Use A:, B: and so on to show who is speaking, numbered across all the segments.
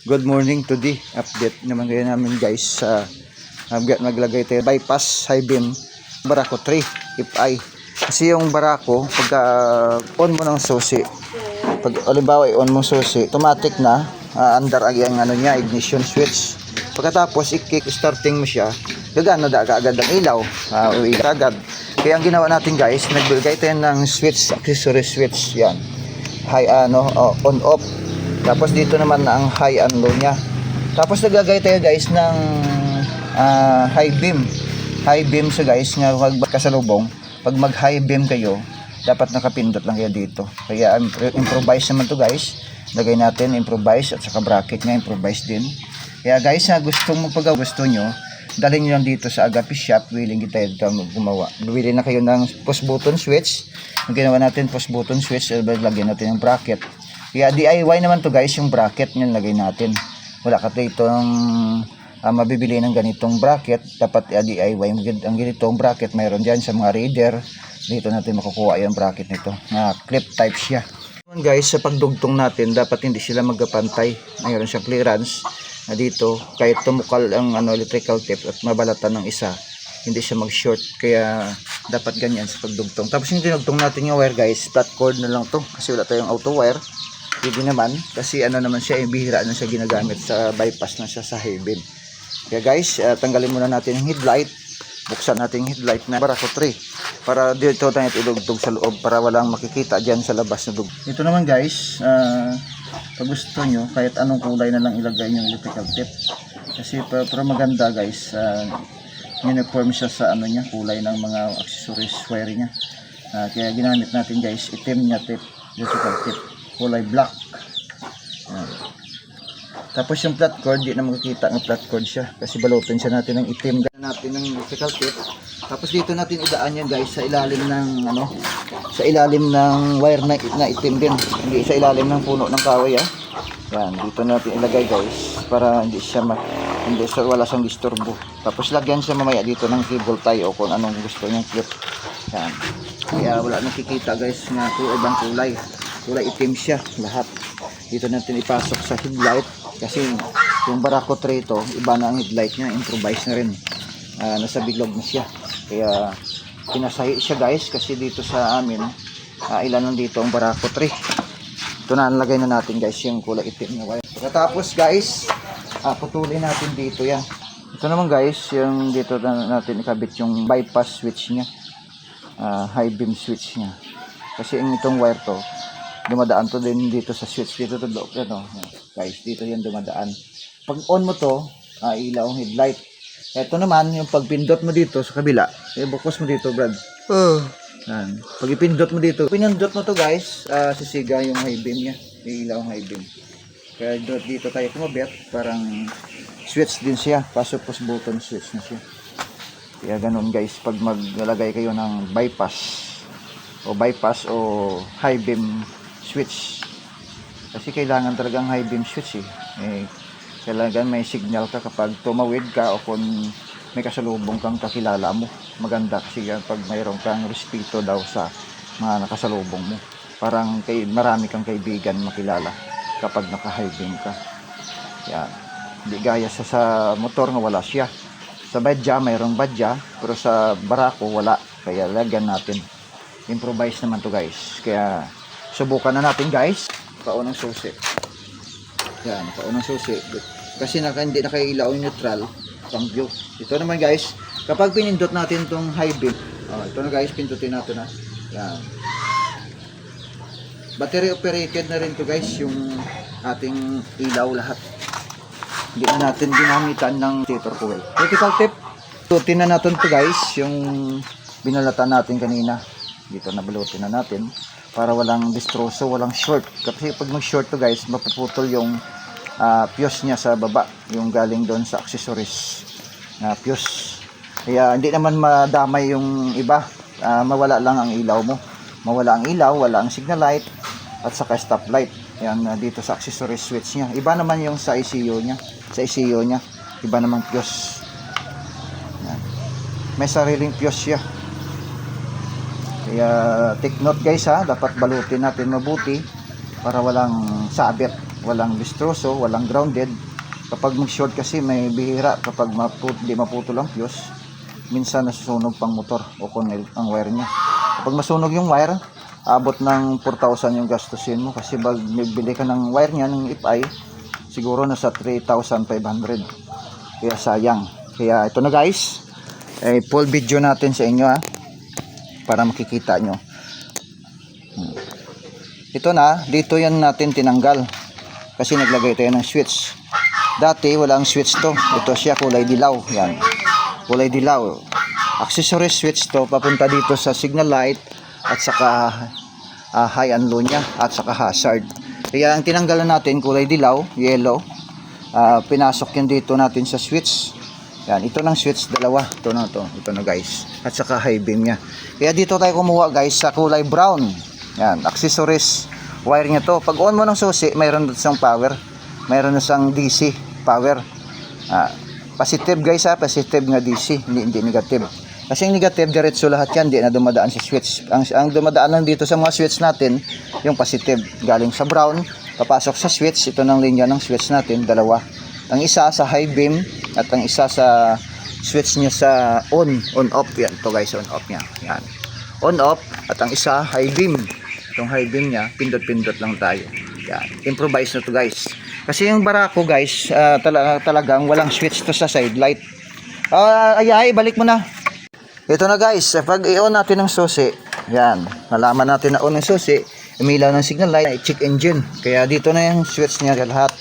A: Good morning, today update naman ngayon namin guys sa maglagay tayo bypass high beam Barako 3 FI. Kasi yung Barako pagka on mo ng susi, pag halimbawa i-on mo susi, automatic na under ang ano niya, ignition switch. Pagkatapos i-kick starting mo siya, gagana da agad ang ilaw, agad. Kaya ang ginawa natin guys, nagbigay tayo ng switch, accessory switch yan. High on off. Tapos dito naman na ang high and low niya. Tapos naglagay tayo guys ng high beam. High beam so guys, nga wag kasalubong. Pag mag high beam kayo, dapat nakapindot lang kayo dito. Kaya improvise naman to guys. Lagay natin improvise at saka bracket nga improvise din. Kaya guys, gusto mo pag gusto nyo, dalhin nyo lang dito sa Agape Shop. Willing kita gumawa. Bili na kayo ng push button switch. Ang ginawa natin push button switch, lagyan natin ng bracket. Kaya DIY naman to guys, yung bracket nyo lagay natin. Wala ka dito ng mabibili ng ganitong bracket. Dapat DIY ang ganitong bracket. Mayroon dyan sa mga reader. Dito natin makukuha yung bracket nito. Clip type siya. Guys, sa pagdugtong natin, dapat hindi sila magkapantay. Mayroon siyang clearance na dito. Kahit tumukal ang electrical tape at mabalatan ng isa, hindi siya mag-short. Kaya dapat ganyan sa pagdugtong. Tapos yung dinugtong natin yung wire guys, flat cord na lang to. Kasi wala tayong auto wire. Hindi naman, kasi naman siya, bihira na siya ginagamit sa bypass na siya sa high beam. Kaya guys, tanggalin muna natin yung headlight. Buksan natin yung headlight na Barako 3 para dito tayo idugtog sa loob para walang makikita dyan sa labas na dug. Ito naman guys, pag gusto nyo, kahit anong kulay na lang ilagay yung electrical tape. Kasi pero maganda guys, uniform siya sa niya, kulay ng mga accessories wire niya. Kaya ginamit natin guys, itim niya tape, electrical tape. Kulay black. Tapos yung flat cord, di na makikita ng flat cord siya kasi balutin siya natin ng itim. Gana natin ng electrical tape. Tapos dito natin idaan yan guys sa ilalim ng sa ilalim ng wire na itim din. Hindi sa ilalim ng puno ng kahoy Yan, dito natin ilagay guys para hindi siya wala siyang disturbo. Tapos lagyan siya mamaya dito ng cable tie o kung anong gusto niyang clip. Yan. Kaya wala nakikita guys na ibang kulay. Kulay itim siya lahat. Dito natin ipasok sa headlight kasi yung Barako 3 ito, iba na ang headlight niya, improvise na rin. Nasa bilog na siya. Kaya pinasahi siya guys kasi dito sa amin ilan lang dito ang Barako 3. Ito na nalagay na natin guys yung kulay itim na wire. Pagkatapos guys, putulin natin dito yan. Ito naman guys, yung dito na natin ikabit yung bypass switch niya. High beam switch niya. Kasi itong wire to, dumadaan to din dito sa switch dito to loob guys, dito yan dumadaan. Pag on mo to, ilaw ang headlight. Ito naman yung pagpindot mo dito sa kabila, bukos mo dito Brad. Yan. Pag ipindot mo dito, pinindot mo to guys, sisiga yung high beam niya, ilaw ang high beam. Kaya dito tayo kumabit, parang switch din siya, paso push button switch na siya. Kaya ganun guys, pag maglalagay kayo ng bypass o high beam switch, kasi kailangan talagang high beam switch kailangan may signal ka kapag tumawid ka o kung may kasalubong kang kakilala mo. Maganda kasi pag mayroon kang respeto daw sa mga nakasalubong mo, parang marami kang kaibigan makilala kapag naka high beam ka. Yan. Hindi gaya sa motor nga wala siya. Sa badya mayroong badya, pero sa Barako wala, kaya lagyan natin. Improvise naman to guys. Kaya subukan na natin guys. Paunang susi. Yan, paunang susi. Kasi hindi nakailaw yung neutral, cambio. Ito naman guys, kapag pinindot natin tong high beam, ito na guys, pindutin natin Yan. Battery operated na rin to guys, yung ating ilaw lahat. Hindi na natin ginamitan ng stator coil. Electrical tape. Pindutin na natin to guys, yung binalatan natin kanina. Dito nabalutin na natin para walang distroso, walang short. Kasi pag mag-short to guys, mapuputol yung fuse niya sa baba, yung galing doon sa accessories na fuse. Kaya hindi naman madamay yung iba, mawala lang ang ilaw mo. Mawala ang ilaw, wala ang signal light at saka stop light. Yan dito sa accessories switch niya. Iba naman yung sa ECU niya. Sa ECU niya, iba naman fuse. Yan. May sariling fuse siya. Kaya take note guys dapat balutin natin mabuti para walang sabit walang distroso, walang grounded. Kapag mag-short kasi may bihira kapag di maputol ang fuse, minsan nasusunog pang motor o coil ang wire niya. Kapag masunog yung wire, abot ng 4,000 yung gastusin mo kasi pag bibili ka ng wire niya ng FI, siguro nasa 3,500. Kaya sayang. Kaya ito na guys, full video natin sa inyo para makikita nyo. Ito na, dito yan natin tinanggal kasi naglagay tayo ng switch. Dati walang switch to. Ito siya kulay dilaw. Yan. Kulay dilaw. Accessory switch to papunta dito sa signal light at saka high and low niya at saka hazard. Kaya ang tinanggalan natin kulay dilaw, yellow. Pinasok yun dito natin sa switch. Yan, ito ng switch dalawa. Ito na to. Ito na guys. At saka high beam niya. Kaya dito tayo kumuha guys sa kulay brown. Yan, accessories wire niya to. Pag on mo ng susi, mayroon siyang power. Mayroon na siyang DC power. Positive guys positive nga DC, hindi negative. Kasi yung negative diretso lahat yan, hindi na dumadaan sa switch. Ang dumadaan lang dito sa mga switch natin, yung positive galing sa brown, papasok sa switch. Ito ng linya ng switch natin, dalawa. Ang isa sa high beam at ang isa sa switch niya sa on off. Yan, ito guys, on off niya. Yan. On off at ang isa high beam. Itong high beam niya, pindot-pindot lang tayo. Yan, improvise na to guys. Kasi yung Barako guys, talagang walang switch to sa side light. Ay, balik mo na. Ito na guys, pag i-on natin ng susi, yan, nalaman natin na on ng susi, umilaw ng signal light, check engine. Kaya dito na yung switch niya lahat.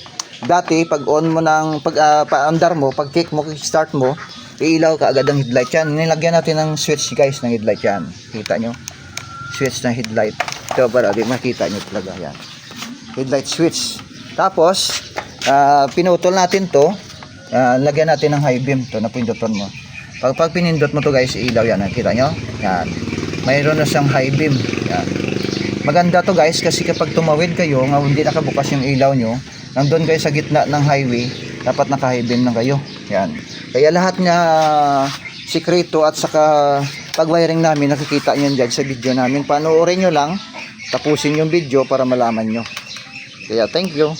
A: Dati, pag on mo ng, pa-andar mo, pag kick mo, start mo, iilaw ka agad ang headlight yan. Nilagyan natin ng switch guys, ng headlight yan. Kita nyo? Switch ng headlight. Ito para, di makita nyo talaga yan. Headlight switch. Tapos, pinutol natin to, lagyan natin ng high beam to na pinduton mo. Pag pinindot mo to guys, ilaw yan. Nakita nyo? Yan. Mayroon na siyang high beam. Yan. Maganda to guys kasi kapag tumawid kayo, nga hindi nakabukas yung ilaw nyo, nandun kayo sa gitna ng highway, dapat naka-high beam na kayo. Yan. Kaya lahat nga sikreto at saka pag-wiring namin, nakikita nyo dyan sa video namin. Panoorin nyo lang, tapusin yung video para malaman nyo. Kaya thank you.